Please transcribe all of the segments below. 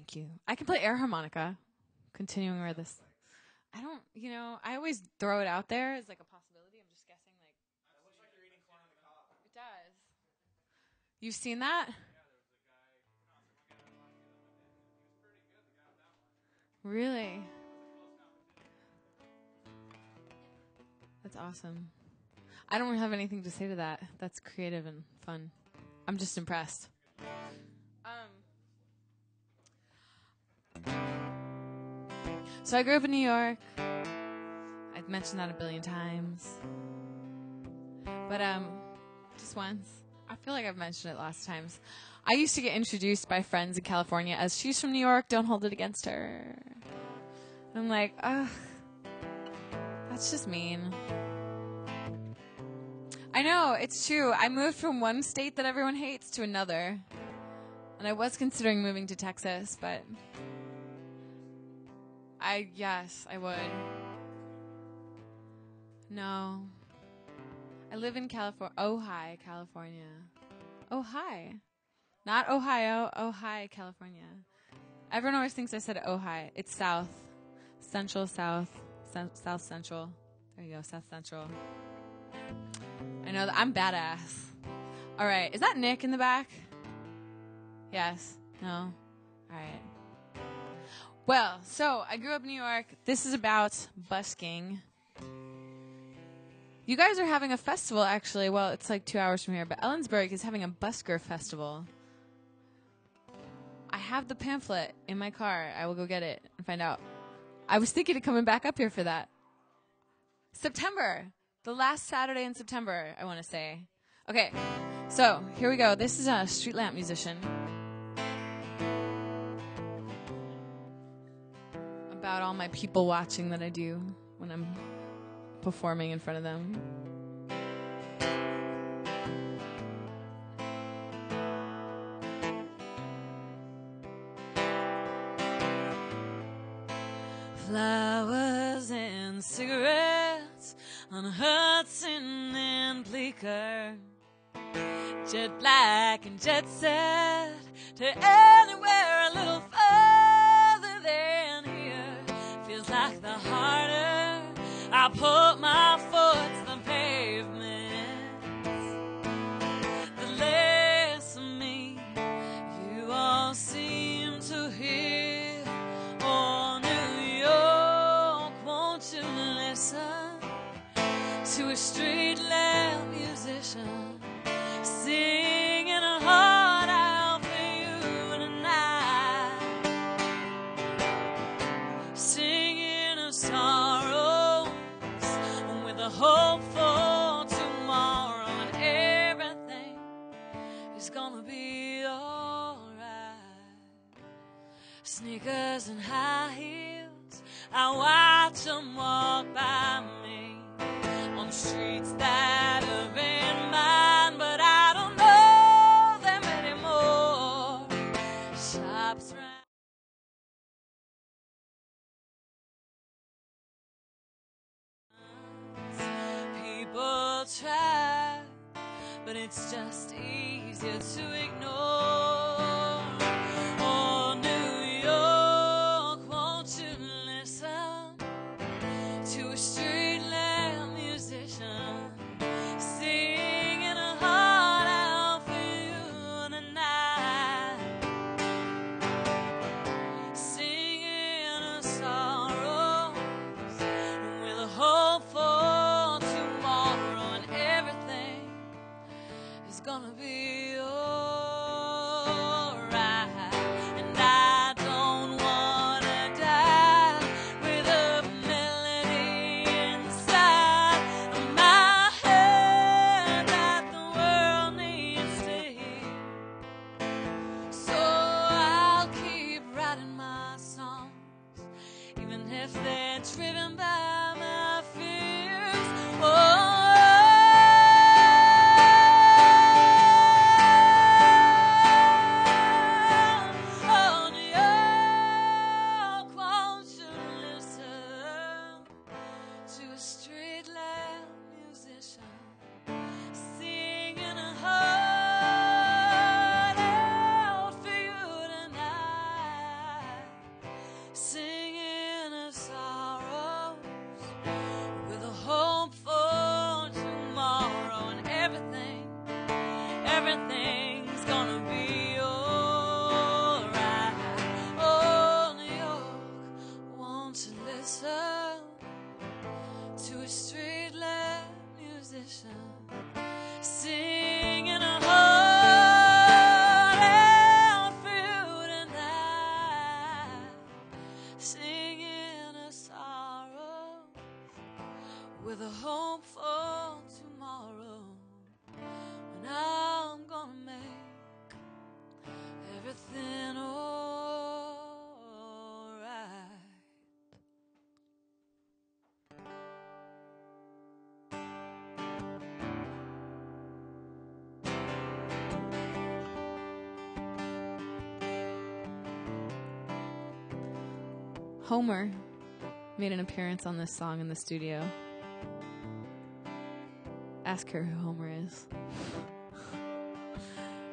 Thank you. I can play air harmonica. Continuing where this. I don't, I always throw it out there as like a possibility. I'm just guessing like. It looks like you're eating corn on the cob. It does. You've seen that? Yeah, there was a guy. He was pretty good. The guy on that one. Really? That's awesome. I don't have anything to say to that. That's creative and fun. I'm just impressed. So I grew up in New York. I've mentioned that a billion times. But just once. I feel like I've mentioned it lots of times. I used to get introduced by friends in California as she's from New York, don't hold it against her. And I'm like, ugh, that's just mean. I know, it's true. I moved from one state that everyone hates to another. And I was considering moving to Texas, but yes, I would. No. I live in Ojai, California. Ojai. Not Ohio, Ojai, California. Everyone always thinks I said Ojai. It's south. Central, south. South Central. There you go, South Central. I know that I'm badass. All right. Is that Nick in the back? Yes. No? All right. Well, so I grew up in New York. This is about busking. You guys are having a festival, actually. Well, it's like 2 hours from here, but Ellensburg is having a busker festival. I have the pamphlet in my car. I will go get it and find out. I was thinking of coming back up here for that. September. The last Saturday in September, I want to say. Okay, so here we go. This is a street lamp musician. About all my people watching that I do when I'm performing in front of them. Flowers and cigarettes on Hudson and Bleecker, jet black and jet set to anywhere a little further than here. Feels like the harder I put my foot to the pavement, the less of me you all seem to hear. Oh, New York, won't you listen to a street lamp musician singing a heart out for you tonight, singing a sorrows with a hope for tomorrow, and everything is gonna be alright. Sneakers and high heels, I watch them walk by me on the streets that have been mine, but I don't know them anymore. Shops round. People try, but it's just easier to ignore. Oh, New York, won't you listen to a street lamp musician singing a heart out for you tonight, singing a sorrow with a hope for tomorrow, and everything is gonna be alright. And I don't wanna die with a melody inside of my head that the world needs to hear. So I'll keep writing my songs, even if they're driven by my fears. Oh, New York, won't you listen to a street lamp musician singing a heart out for you tonight. with a hope for tomorrow, when I'm gonna make everything alright. Homer made an appearance on this song in the studio. Ask her who Homer is.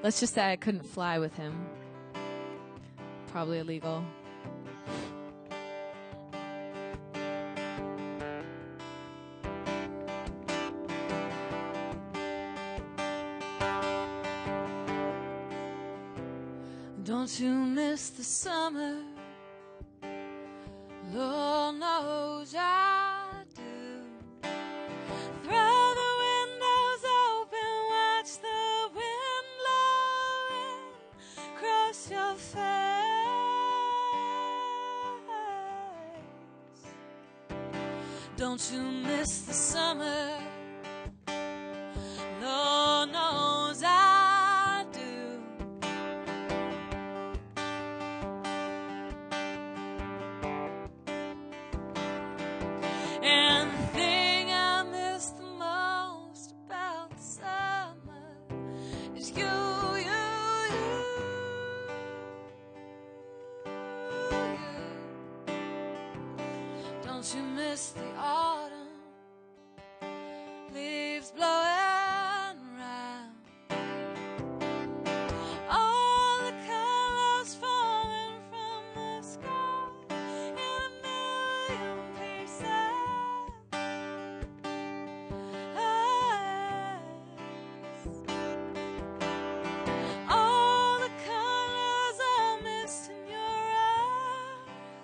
Let's just say I couldn't fly with him. Probably illegal. Don't you miss the summer? Lord knows I do. Throw the windows open, watch the wind blow in, cross your face. Don't you miss the summer? Lord knows I do. And the thing I miss the most about the summer is you. Don't you miss the autumn, leaves blowing round, all the colors falling from the sky in a million pieces. All the colors are missed in your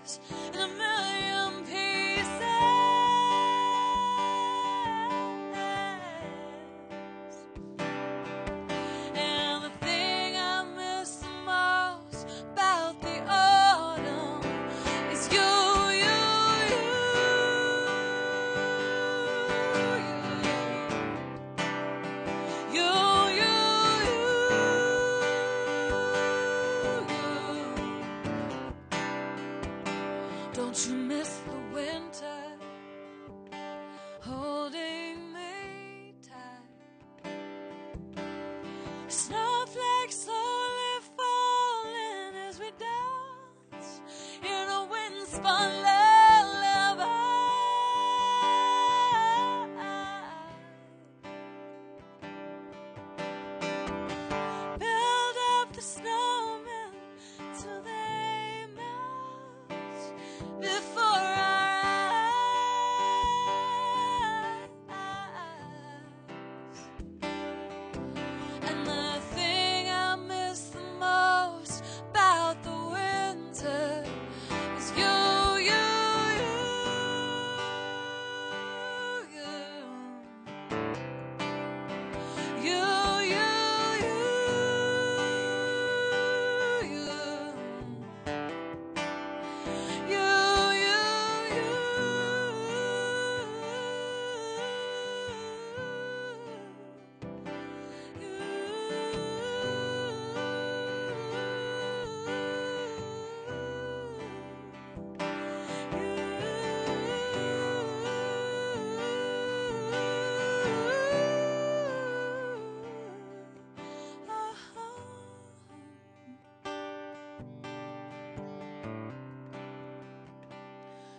eyes in a million pieces. And the thing I miss the most about the autumn is you. Don't you miss the winter holding me tight? Snowflakes slowly falling as we dance in a wind-spun lullaby. Build up the snowmen till they melt before our eyes. And the thing I miss the most about the winter is you.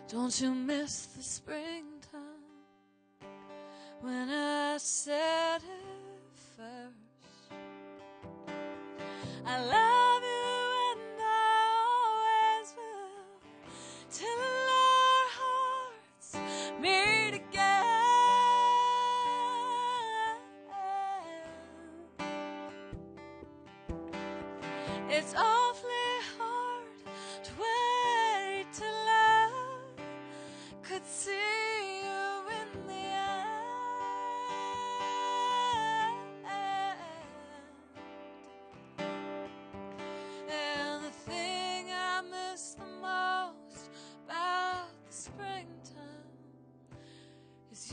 Don't you miss the springtime when I said it first? I love you and I always will, till our hearts meet again. It's awfully hard to wait till love could see you in the end. And the thing I miss the most about the springtime is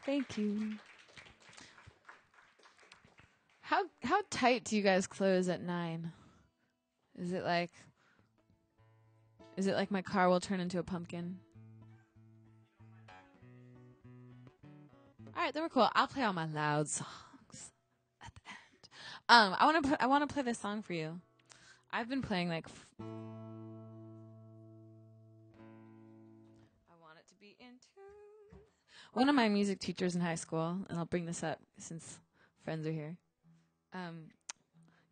Thank you. How tight do you guys close at 9? Is it like my car will turn into a pumpkin? All right, then we're cool. I'll play all my loud songs at the end. I want to play this song for you. I've been playing like I want it to be in tune. One of my music teachers in high school, and I'll bring this up since friends are here,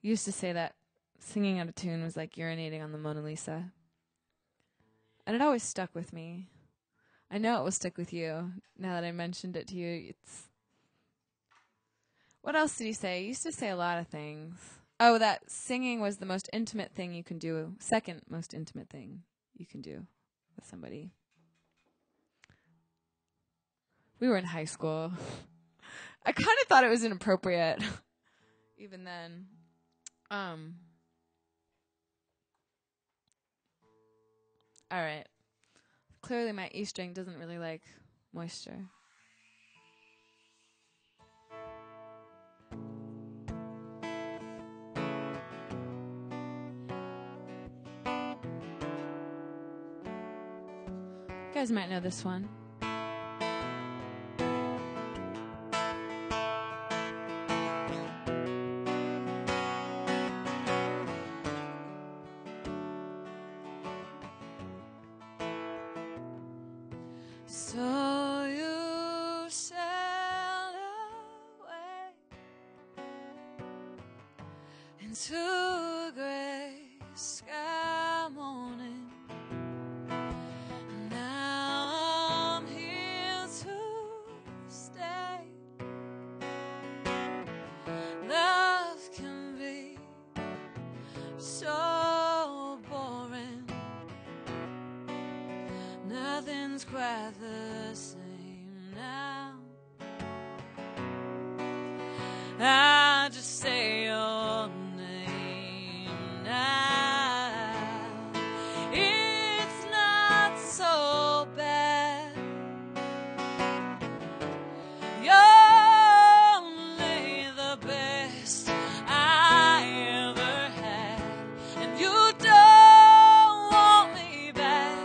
used to say that singing out of tune was like urinating on the Mona Lisa. And it always stuck with me. I know it will stick with you now that I mentioned it to you. What else did he say? He used to say a lot of things. Oh, that singing was the most intimate thing you can do. Second most intimate thing you can do with somebody. We were in high school. I kind of thought it was inappropriate even then. All right. Clearly my E string doesn't really like moisture. You guys might know this one. So you sailed away into a gray sky morning. Now I'm here to stay. Love can be so boring. Nothing's quite the same now. I just say your name now. It's not so bad. You're only the best I ever had, and you don't want me back.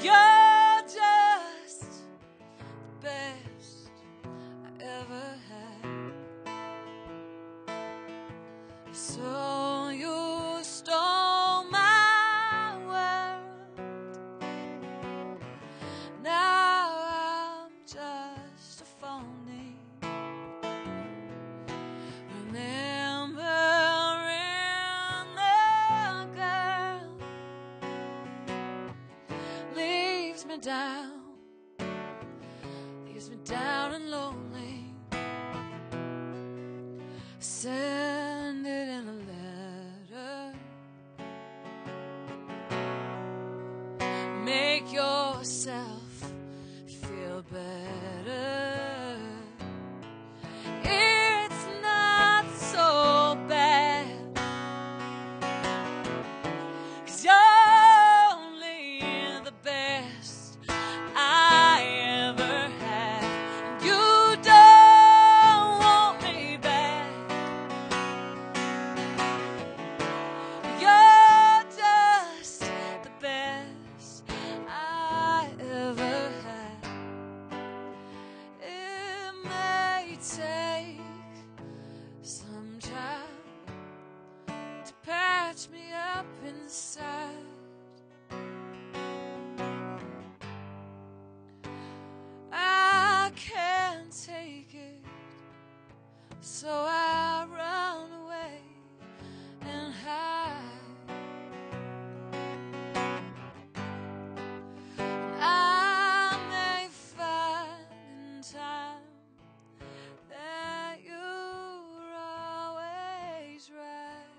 You're just the best I ever had. So you stole my world. Now I'm just a phony, remembering the girl leaves me down and lonely. Send it in a letter. Make yourself feel better. It's not so bad, 'cause you're only the best I ever had, and you don't want me back. You're just the best I ever had. So I run away and hide. I may find in time that you're always right.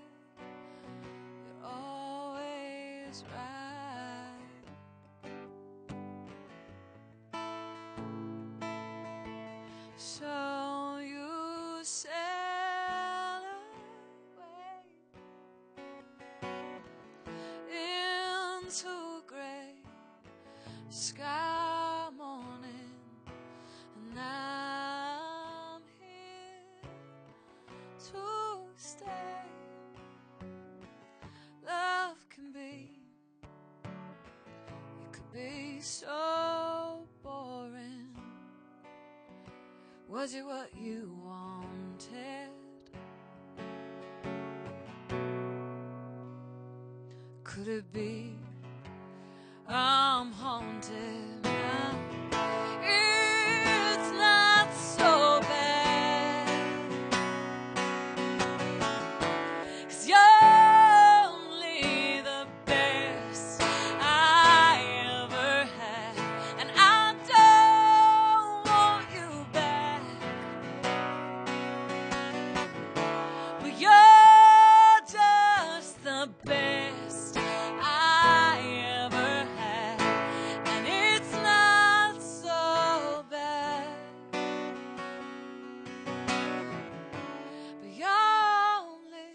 You're always right. So you sail away into gray sky morning, and I'm here to stay. Love can be, it could be so boring. Was it what you wanted? Could it be I'm haunted now? It's not so bad, 'cause you're only the best I ever had, and I don't want you back, but you're just the best I ever had, and it's not so bad, but you're only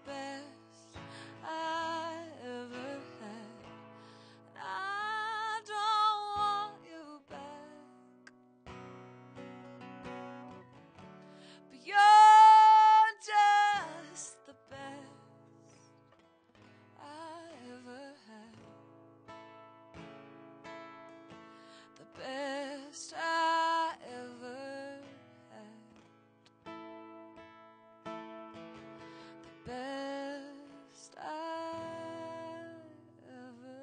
the best I ever had, and I don't want you back, but you're just the best I ever had, the best I ever had, the best I ever.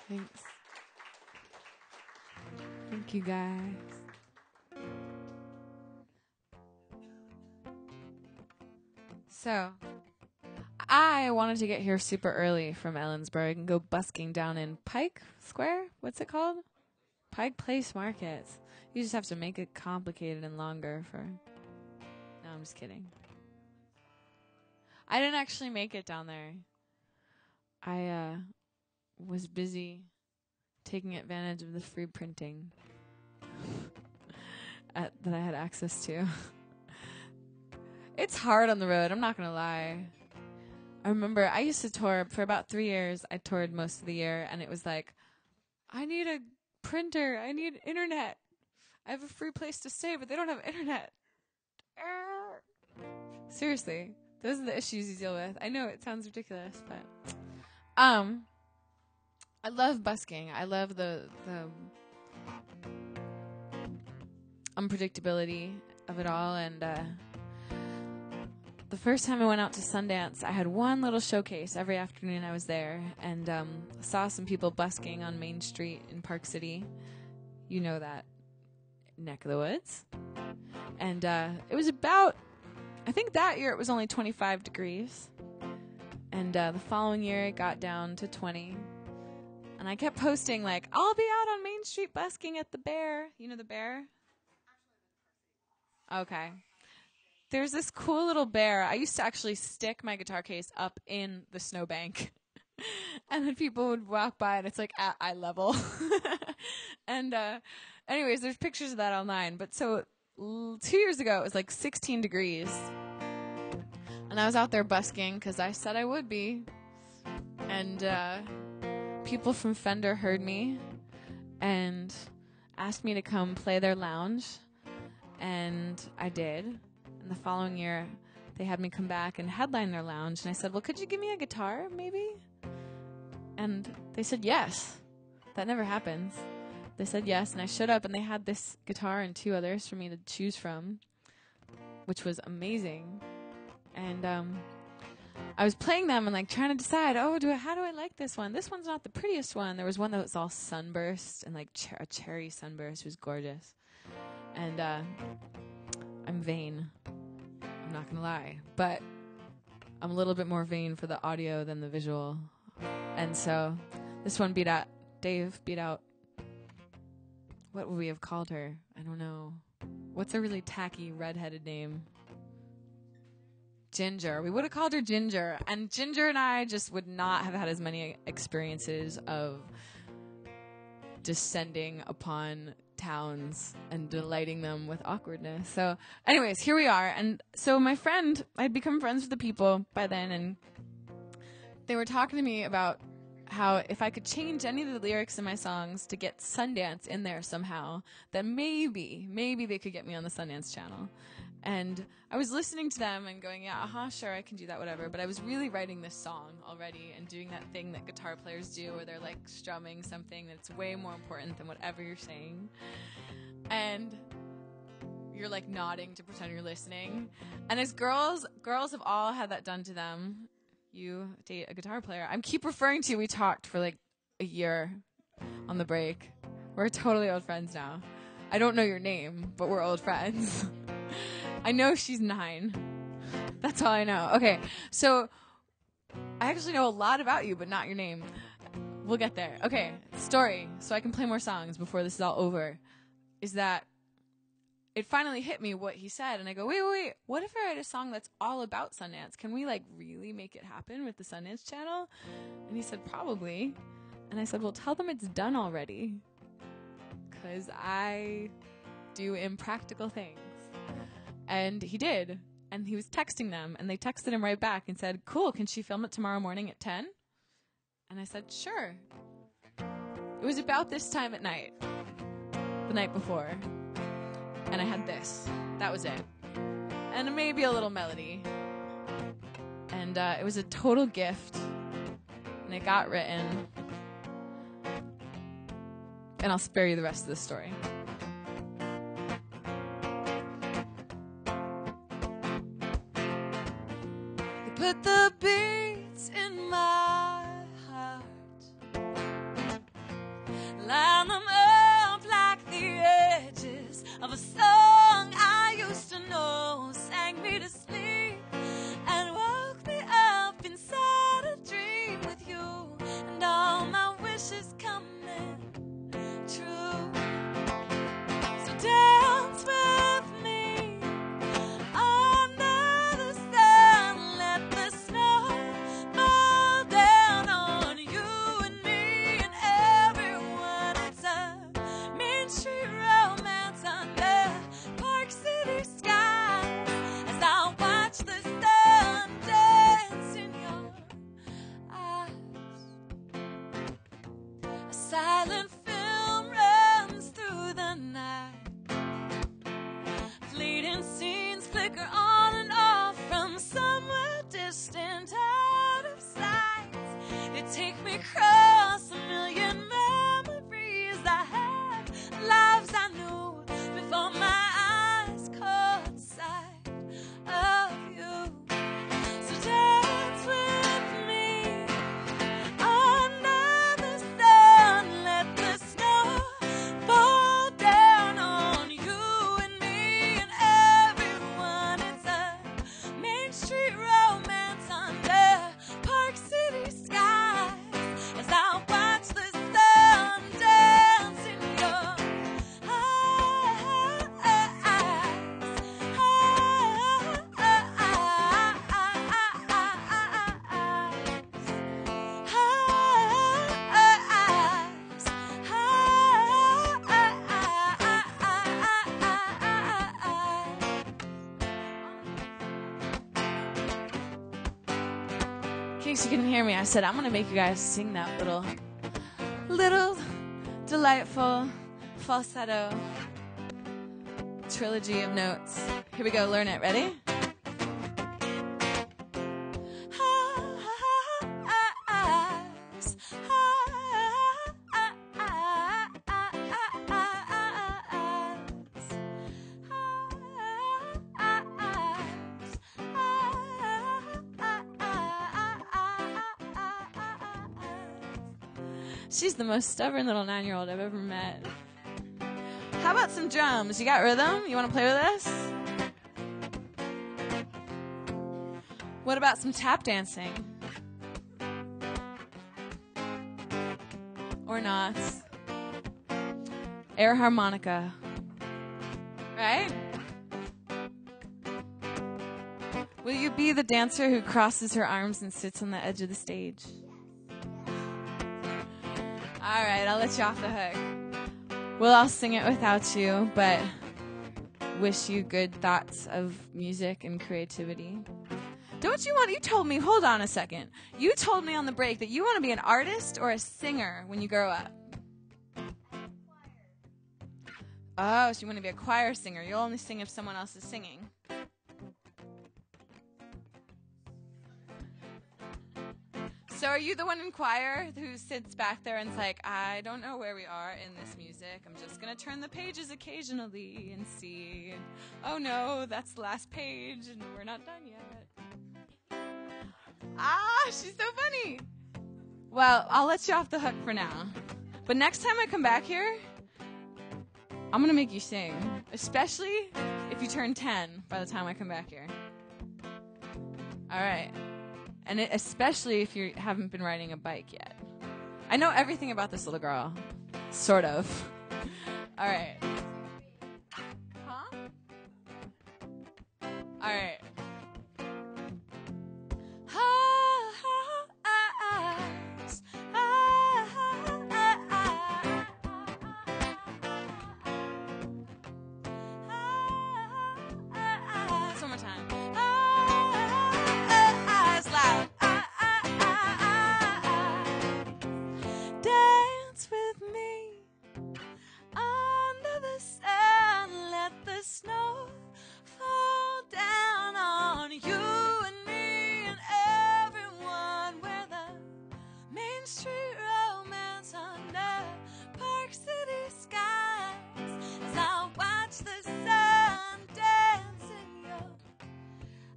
Thanks. Thank you, guys. So, I wanted to get here super early from Ellensburg and go busking down in Pike Square. What's it called? Pike Place Market. You just have to make it complicated and longer for... No, I'm just kidding. I didn't actually make it down there. I was busy taking advantage of the free printing that I had access to. It's hard on the road, I'm not going to lie. I remember I used to tour for about 3 years. I toured most of the year, and it was like, I need a printer. I need internet. I have a free place to stay, but they don't have internet. Seriously, those are the issues you deal with. I know it sounds ridiculous, but I love busking. I love the unpredictability of it all, and the first time I went out to Sundance, I had one little showcase every afternoon I was there, and saw some people busking on Main Street in Park City. You know that neck of the woods. And it was about, I think that year it was only 25 degrees. And the following year it got down to 20. And I kept posting like, I'll be out on Main Street busking at the Bear. You know the Bear? Okay. There's this cool little bear. I used to actually stick my guitar case up in the snowbank. And then people would walk by and it's like at eye level. And anyways, there's pictures of that online. But so 2 years ago, it was like 16 degrees. And I was out there busking because I said I would be. And people from Fender heard me and asked me to come play their lounge. And I did. And the following year, they had me come back and headline their lounge. And I said, well, could you give me a guitar, maybe? And they said yes. That never happens. They said yes, and I showed up, and they had this guitar and 2 others for me to choose from, which was amazing. And I was playing them and like trying to decide, how do I like this one? This one's not the prettiest one. There was one that was all sunburst and like a cherry sunburst. It was gorgeous. And I'm vain. I'm not gonna lie, but I'm a little bit more vain for the audio than the visual. And so this one Dave beat out, what would we have called her? I don't know. What's a really tacky redheaded name? Ginger. We would have called her Ginger. And Ginger and I just would not have had as many experiences of descending upon towns and delighting them with awkwardness. So anyways, here we are. And so my friend, I'd become friends with the people by then, and they were talking to me about how if I could change any of the lyrics in my songs to get Sundance in there somehow, then maybe they could get me on the Sundance Channel. And I was listening to them and going, yeah, sure, I can do that, whatever. But I was really writing this song already and doing that thing that guitar players do where they're like strumming something that's way more important than whatever you're saying. And you're like nodding to pretend you're listening. And as girls have all had that done to them. You date a guitar player. I keep referring to you. We talked for like a year on the break. We're totally old friends now. I don't know your name, but we're old friends. I know she's 9. That's all I know. Okay, so I actually know a lot about you, but not your name. We'll get there. Okay, story, so I can play more songs before this is all over, is that it finally hit me what he said, and I go, wait, what if I write a song that's all about Sundance? Can we, like, really make it happen with the Sundance Channel? And he said, probably. And I said, well, tell them it's done already, because I do impractical things. And he did, and he was texting them, and they texted him right back and said, cool, can she film it tomorrow morning at 10? And I said, sure. It was about this time at night, the night before. And I had this. That was it. And maybe a little melody. And it was a total gift. And it got written. And I'll spare you the rest of the story. They put the beats in my heart. Line them up like the edges of a song I used to know, sang me to sleep and woke me up inside a dream with you and all my wishes coming true. So dance with me under the sun, let the snow fall down on you and me and everyone. It's a Main Street romance under Park City skies as I watch the sun dance in your eyes. A silent film runs through the night. Fleeting scenes flicker on and off from somewhere distant out of sight. They take me across a million memories I had, lives I knew before my eyes caught sight of you. So dance with me under the sun, let the snow fall down on you and me and everyone. It's a Main Street romance under Park City skies as I watch the sun dance in your In case you couldn't hear me, I said I'm gonna make you guys sing that little delightful falsetto trilogy of notes. Here we go, learn it. Ready? She's the most stubborn little 9-year-old I've ever met. How about some drums? You got rhythm? You want to play with us? What about some tap dancing? Or not? Air harmonica. Right? Will you be the dancer who crosses her arms and sits on the edge of the stage? All right, I'll let you off the hook. Well, I'll sing it without you, but wish you good thoughts of music and creativity. Don't you want, you told me, hold on a second. You told me on the break that you want to be an artist or a singer when you grow up. Oh, so you want to be a choir singer. You'll only sing if someone else is singing. So are you the one in choir who sits back there and is like, I don't know where we are in this music. I'm just going to turn the pages occasionally and see. Oh no, that's the last page and we're not done yet. Ah, she's so funny. Well, I'll let you off the hook for now. But next time I come back here, I'm going to make you sing. Especially if you turn 10 by the time I come back here. All right. And especially if you haven't been riding a bike yet. I know everything about this little girl. Sort of. All right. Huh? All right. One more time. Loud. Dance with me under the sun. Let the snow fall down on you and me and everyone. We're the Main Street romance under Park City skies. As I watch the sun dance in your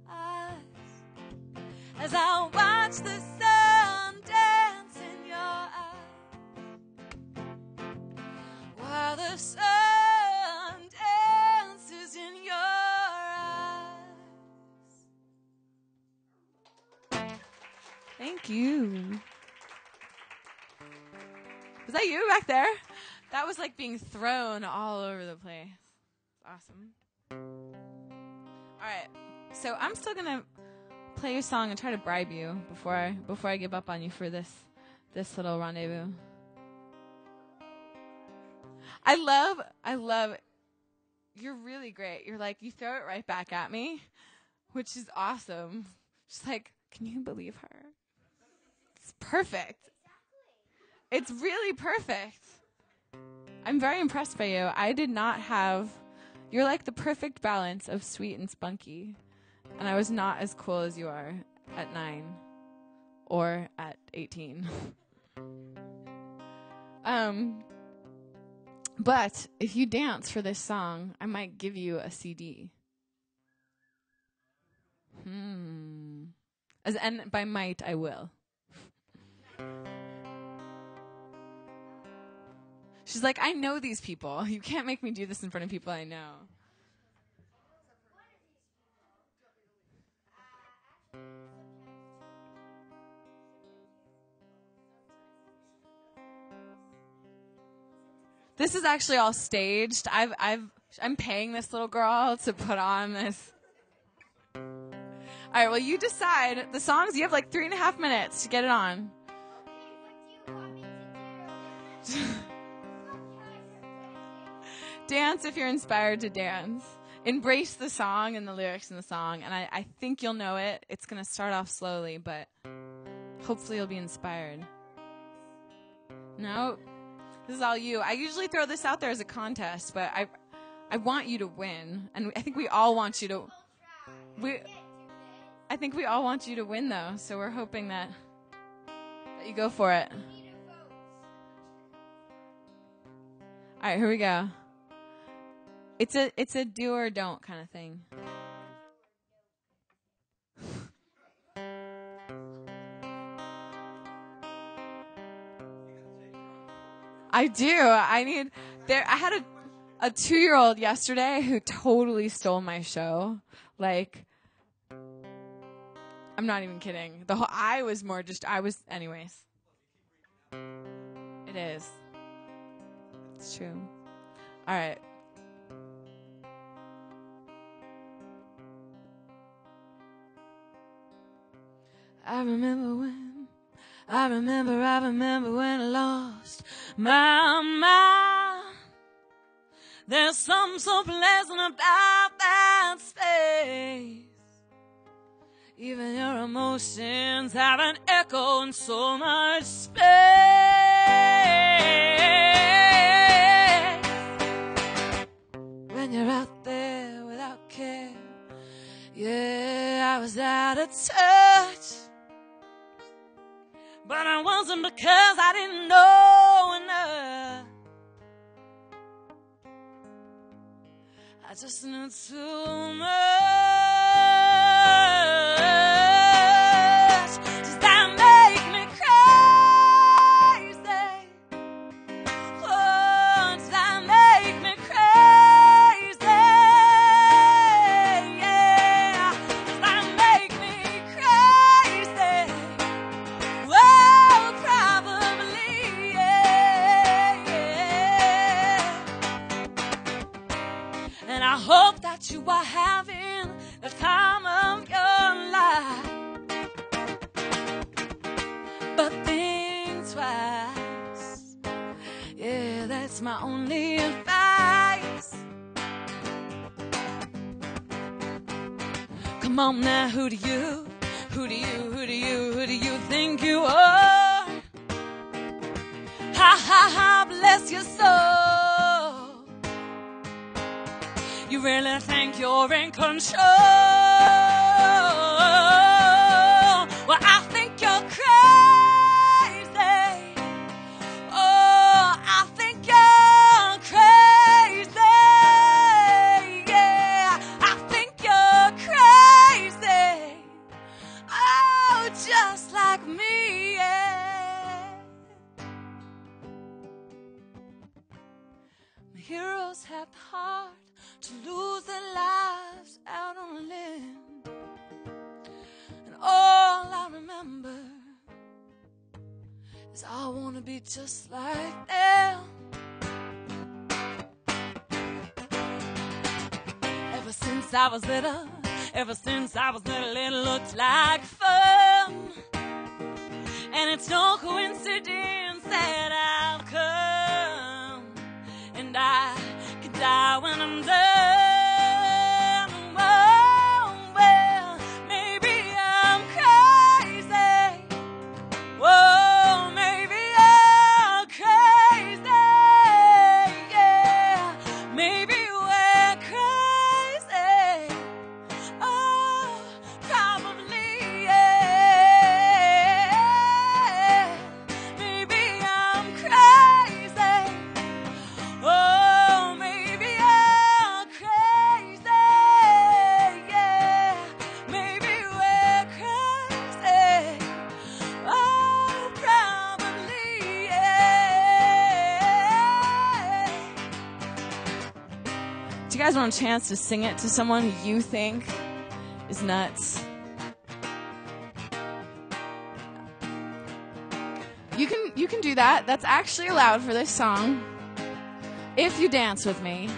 eyes. As I watch the sun dance in your eyes. While the sun dances in your eyes. Thank you. Was that you back there? That was like being thrown all over the place. Awesome. All right. So I'm still going to play your song and try to bribe you before I give up on you for this little rendezvous. I love you're really great. You're like, you throw it right back at me, which is awesome. Just like, can you believe her? It's perfect. It's really perfect. I'm very impressed by you. I did not have, you're like the perfect balance of sweet and spunky. And I was not as cool as you are at 9 or at 18. But if you dance for this song, I might give you a CD. And by might, I will. She's like, I know these people. You can't make me do this in front of people I know. This is actually all staged. I'm paying this little girl to put on this. All right, well, you decide. The songs, you have like 3.5 minutes to get it on. Okay, what do you want me to do? Dance if you're inspired to dance. Embrace the song and the lyrics in the song, and I think you'll know it. It's going to start off slowly, but hopefully you'll be inspired. No, this is all you. I usually throw this out there as a contest, but I want you to win, and I think we all want you to. I think we all want you to win, though, so we're hoping that you go for it. All right, here we go. It's a do or don't kind of thing. I do. I had a 2-year-old yesterday who totally stole my show. Like, I'm not even kidding. Anyways. It is. It's true. All right. I remember when I lost my mind. There's something so pleasant about that space. Even your emotions have an echo in so much space. When you're out there without care, yeah, I was out of touch. But it wasn't because I didn't know enough. I just knew too much. Does that make me crazy? Oh, does that make me crazy? Yeah, does that make me crazy? Well, probably, yeah. And I hope that you are having the time of your life. But think twice. Yeah, that's my only advice. Come on now, who do you think you are? Ha ha ha, bless your soul. You really think you're in control? Well, I think you're crazy. Oh, I think you're crazy. Yeah, I think you're crazy. Oh, just like me, yeah. My heroes have the heart to lose their lives out on a limb. And all I remember is I want to be just like them. Ever since I was little, it looked like fun. And it's no coincidence that I've come. And I could die when I'm done. Oh, well, maybe I'm crazy. Whoa, maybe I'm crazy. Yeah, maybe we're crazy. Oh, probably, yeah. Maybe I'm crazy. Oh, maybe I'm crazy. Yeah, maybe we're crazy. Oh, probably, yeah. Do you guys want a chance to sing it to someone who you think is nuts? You can do that. That's actually allowed for this song. If you dance with me.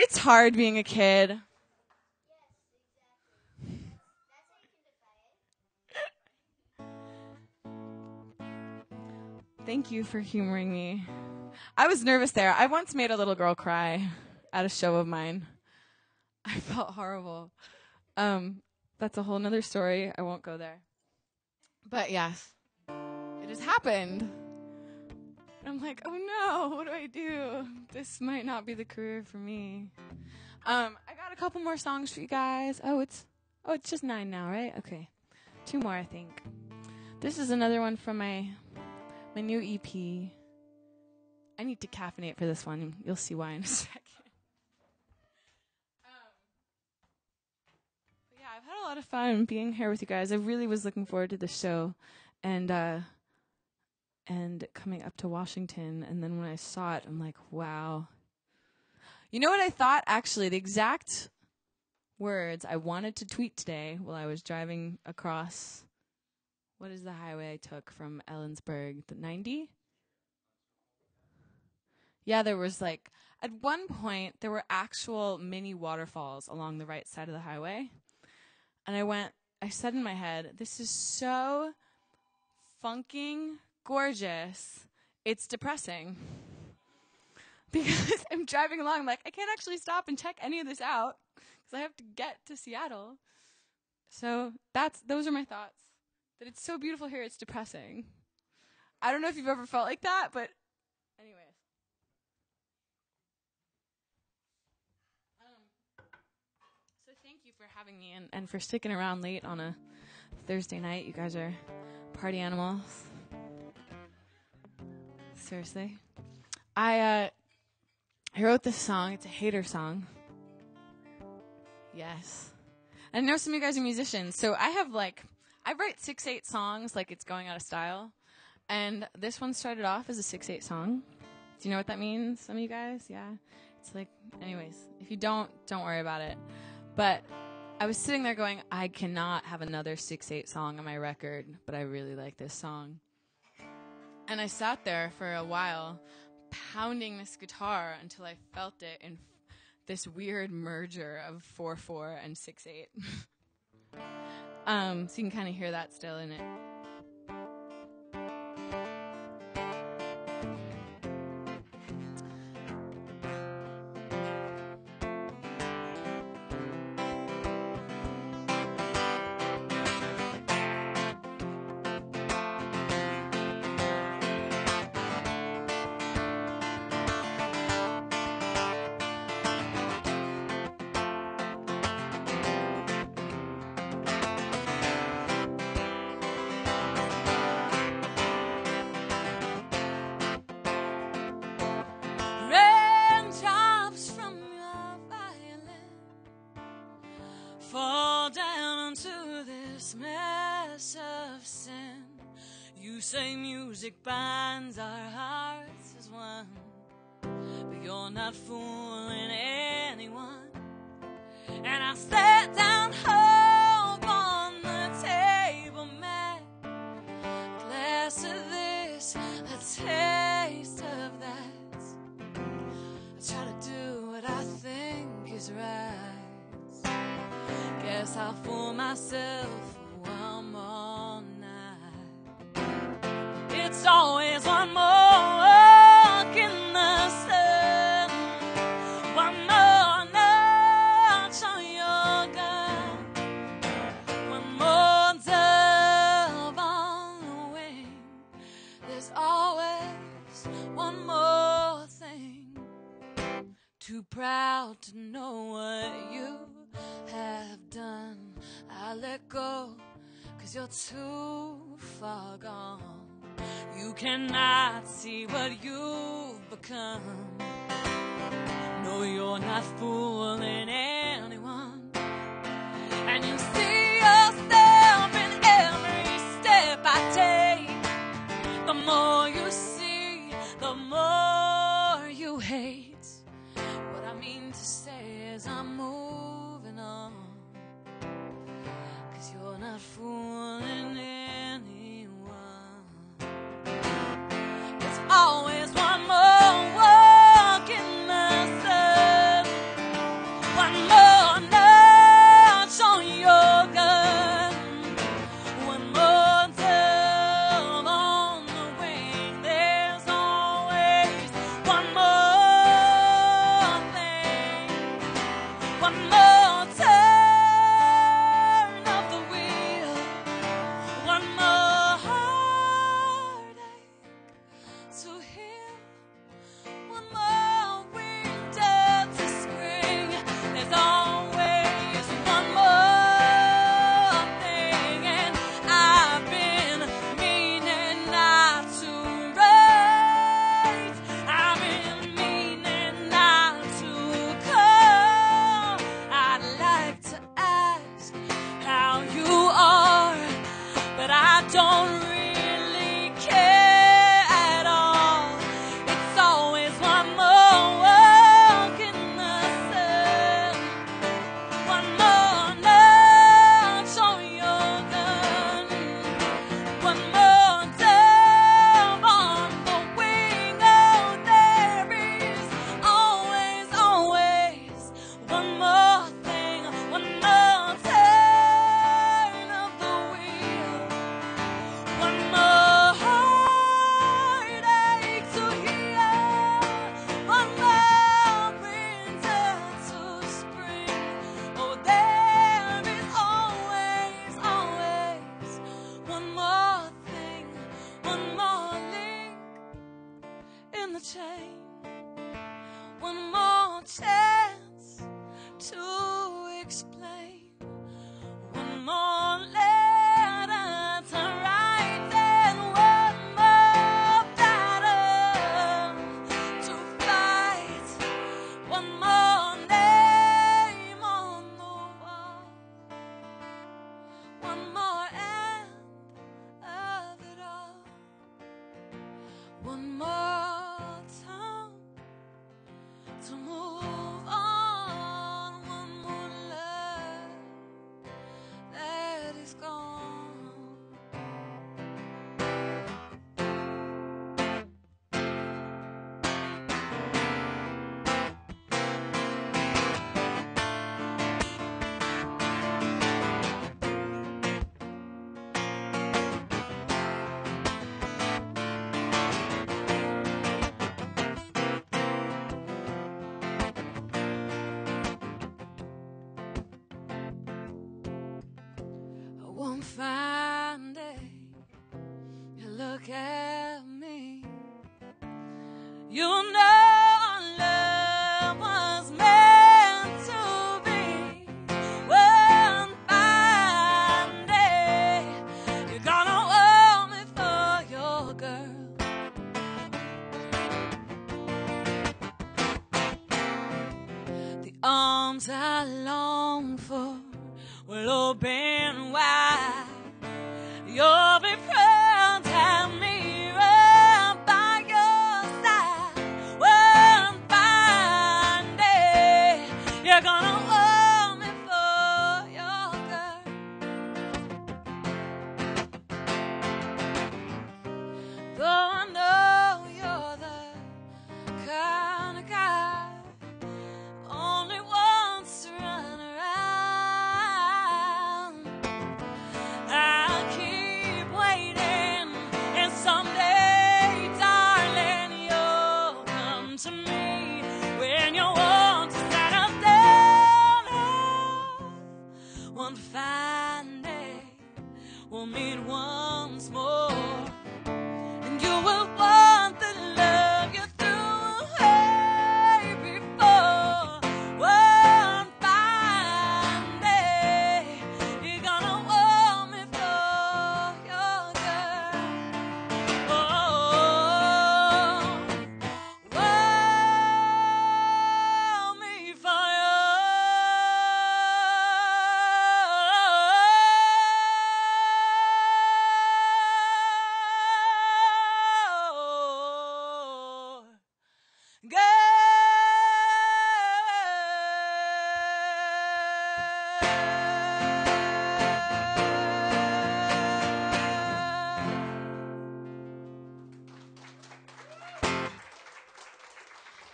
it's hard being a kid. Thank you for humoring me. I was nervous there. I once made a little girl cry at a show of mine. I felt horrible. That's a whole nother story. I won't go there. But yes, it has happened. I'm like, oh no, what do I do? This might not be the career for me. I got a couple more songs for you guys. Oh, it's just 9 now, right? Okay. 2 more, I think. This is another one from my new EP. I need to caffeinate for this one. You'll see why in a second. But yeah, I've had a lot of fun being here with you guys. I really was looking forward to the show, and coming up to Washington. And then when I saw it, I'm like, wow. You know what I thought? Actually, the exact words I wanted to tweet today while I was driving across. What is the highway I took from Ellensburg? The 90? Yeah, there was like, at one point, there were actual mini waterfalls along the right side of the highway. And I said in my head, this is so funking gorgeous. It's depressing. Because I'm driving along, I'm like, I can't actually stop and check any of this out because I have to get to Seattle. So those are my thoughts. That it's so beautiful here, it's depressing. I don't know if you've ever felt like that, but anyways. So thank you for having me and for sticking around late on a Thursday night. You guys are party animals. Seriously. I wrote this song. It's a hater song. Yes. I know some of you guys are musicians, so I write 6/8 songs like it's going out of style. And this one started off as a 6/8 song. Do you know what that means, some of you guys? Yeah. It's like, anyways, if you don't worry about it. But I was sitting there going, I cannot have another 6/8 song on my record, but I really like this song. And I sat there for a while pounding this guitar until I felt it in this weird merger of 4/4 and 6/8. So you can kind of hear that still in it. Fall down into this mess of sin. You say music binds our hearts as one, but you're not fooling anyone. And I sat down hope on the table mat, a glass of this, a taste of that. I try to do what I think is right. Guess I'll fool myself one more night. It's always one more walk in the sun, one more notch on your gun, one more dove on the wing. There's always one more thing. Too proud to know what you have done. I let go, 'cause you're too far gone. You cannot see what you've become. No, you're not fooling anyone. And you see yourself in every step I take. The more you see, the more you hate. What I mean to say is I'm moving on, 'cause you're not fooling anyone. It's always one more walk in the sun, one more heartache to heal, one more winter to spring. There's always one more thing, and I've been meaning not to write. I've been meaning not to call. I'd like to ask how you are, but I don't really care at all. It's always one more walk in the sun, one more notch on your gun, one more dove on the wing. Oh, there is always, always one more thing, one more turn of the wheel, one more heartache to heal, one more winter to spring. Oh, there is always, always one more thing, one more link in the chain, one more chance to explain, one more letter to write, and one more battle to fight, one more name on the wall, one more end of it all, one more time to move on, one more love that is gone. One fine day, you look at me, you know our love was meant to be. One fine day, you're gonna want me for your girl. The arms I long for will open wide. You'll be proud to have me right by your side. One fine day, you're gonna want me for your girl. Though I know you're the kind of guy only wants to run around, I'll keep waiting, and someday, darling, you'll come to me when you want to settle down. Oh, one fine day, we'll meet once more, and you will want the love you threw away before. One fine day, you're gonna want me for your girl. Oh, want me for your girl.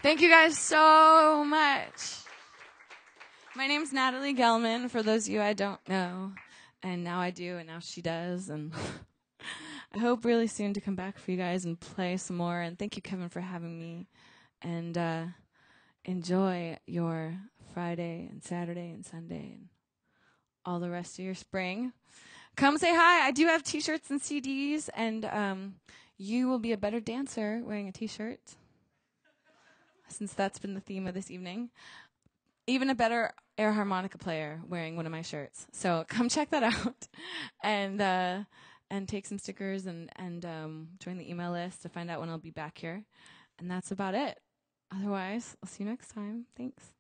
Thank you guys so much. My name's Natalie Gelman, for those of you I don't know. And now I do, and now she does. And I hope really soon to come back for you guys and play some more. And thank you, Kevin, for having me. And enjoy your Friday and Saturday and Sunday and all the rest of your spring. come say hi. I do have T-shirts and CDs, and you will be a better dancer wearing a T-shirt, since that's been the theme of this evening. Even a better air harmonica player wearing one of my shirts. So come check that out, and take some stickers and join the email list to find out when I'll be back here. And that's about it. Otherwise, I'll see you next time. Thanks.